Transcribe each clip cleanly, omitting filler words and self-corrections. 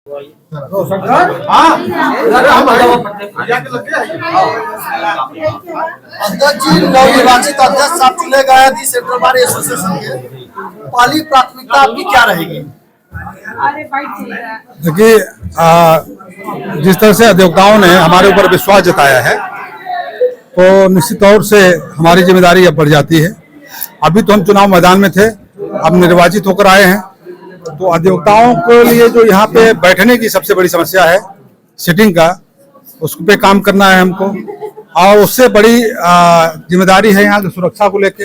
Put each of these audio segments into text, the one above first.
अध्यक्ष जी, नवनिर्वाचित अध्यक्ष साहब चुने गए दी सेंट्रल बार एसोसिएशन के, पहली प्राथमिकता आपकी क्या रहेगी? देखिए, जिस तरह से अधिवक्ताओं ने हमारे ऊपर विश्वास जताया है तो निश्चित तौर से हमारी जिम्मेदारी अब बढ़ जाती है। अभी तो हम चुनाव मैदान में थे, अब निर्वाचित होकर आए हैं, तो अधिवक्ताओं के लिए जो यहाँ पे बैठने की सबसे बड़ी समस्या है सिटिंग का, उस पे काम करना है हमको। और उससे बड़ी जिम्मेदारी है यहाँ की सुरक्षा को लेके।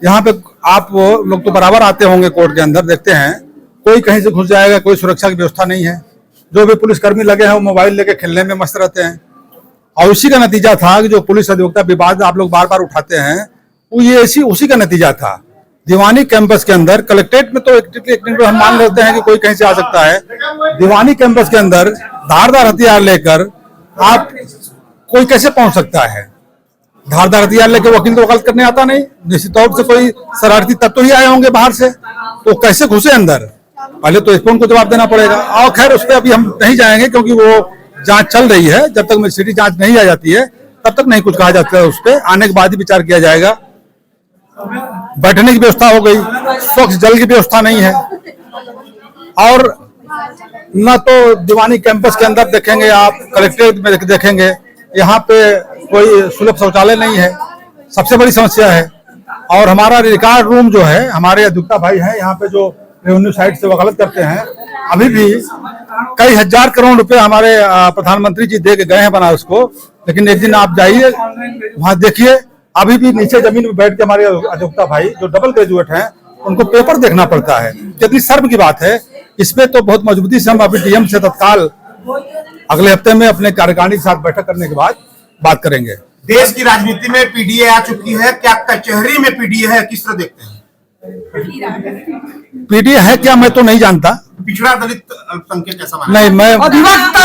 यहाँ पे आप लोग तो बराबर आते होंगे कोर्ट के अंदर, देखते हैं कोई कहीं से घुस जाएगा, कोई सुरक्षा की व्यवस्था नहीं है। जो भी पुलिसकर्मी लगे हैं वो मोबाइल लेके खेलने में मस्त रहते हैं। और उसी का नतीजा था कि जो पुलिस अधिवक्ता विवाद आप लोग बार बार उठाते हैं, वो ये उसी का नतीजा था। दीवानी कैंपस के अंदर, कलेक्ट्रेट में तो एक हम मान लेते हैं कि कोई कहीं से आ सकता है, दीवानी कैंपस के अंदर धारदार हथियार लेकर आप कोई कैसे पहुंच सकता है? धारदार हथियार लेकर वकील को वकालत करने आता नहीं, निश्चित तौर से कोई शरारती तत्व ही आए होंगे बाहर से, तो कैसे घुसे अंदर? पहले तो इस पर उनको जवाब देना पड़ेगा। और खैर उस पर अभी हम नहीं जाएंगे क्योंकि वो जांच चल रही है। जब तक मजिस्ट्रेटी जांच नहीं आ जाती है तब तक नहीं कुछ कहा जाता है। उस पर आने के बाद ही विचार किया जाएगा। बैठने की व्यवस्था हो गई, स्वच्छ जल की व्यवस्था नहीं है, और न तो दीवानी कैंपस के अंदर देखेंगे आप, कलेक्ट्रेट में देखेंगे यहाँ पे कोई सुलभ शौचालय नहीं है, सबसे बड़ी समस्या है। और हमारा रिकॉर्ड रूम जो है, हमारे अधिवक्ता भाई हैं यहाँ पे जो रेवेन्यू साइड से वकालत करते हैं, अभी भी कई हजार करोड़ रुपए हमारे प्रधानमंत्री जी दे के गए हैं बनारस को। लेकिन एक दिन आप जाइए वहां देखिए, अभी भी नीचे जमीन में बैठ के हमारे अधिवक्ता भाई जो डबल ग्रेजुएट हैं, उनको पेपर देखना पड़ता है। कितनी शर्म की बात है। इसमें तो बहुत मजबूती से हम अभी डीएम से तत्काल अगले हफ्ते में अपने कार्यकारिणी के साथ बैठक करने के बाद बात करेंगे। देश की राजनीति में पीडीए आ चुकी है, क्या कचहरी में पीडीए है, किस तरह देखते हैं? पीडीए है क्या, मैं तो नहीं जानता। पिछड़ा दलित अल्पसंख्यक कैसा माना? नहीं, मैं अधिवक्ता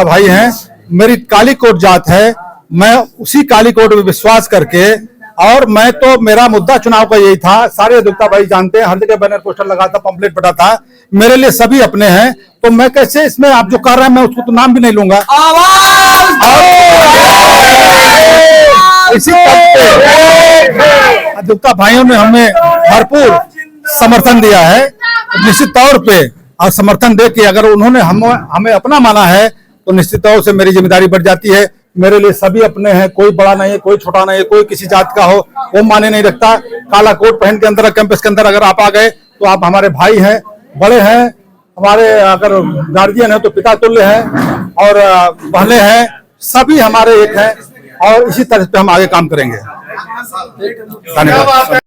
भाई हैं, मेरी काली कोट जात है, मैं उसी काली कोट में विश्वास करके, और मैं तो मेरा मुद्दा चुनाव का यही था। सारे अधिवक्ता भाई जानते हैं, हर जगह बैनर पोस्टर लगा था, पंपलेट बटा था, मेरे लिए सभी अपने हैं। तो मैं कैसे इसमें आप जो कर रहे हैं, मैं उसको तो नाम भी नहीं लूंगा। इसी अधिवक्ता भाइयों ने हमें भरपूर समर्थन दिया है, निश्चित तौर पे। और समर्थन दे के अगर उन्होंने हमें अपना माना है तो निश्चित तौर से मेरी जिम्मेदारी बढ़ जाती है। मेरे लिए सभी अपने हैं, कोई बड़ा नहीं है, कोई छोटा नहीं है, कोई किसी जात का हो वो माने नहीं रखता। काला कोट पहन के अंदर कैंपस के अंदर अगर आप आ गए तो आप हमारे भाई हैं, बड़े हैं, हमारे अगर गार्जियन है तो पिता तुल्य हैं, और बहने हैं, सभी हमारे एक हैं। और इसी तरह से हम आगे काम करेंगे। धन्यवाद।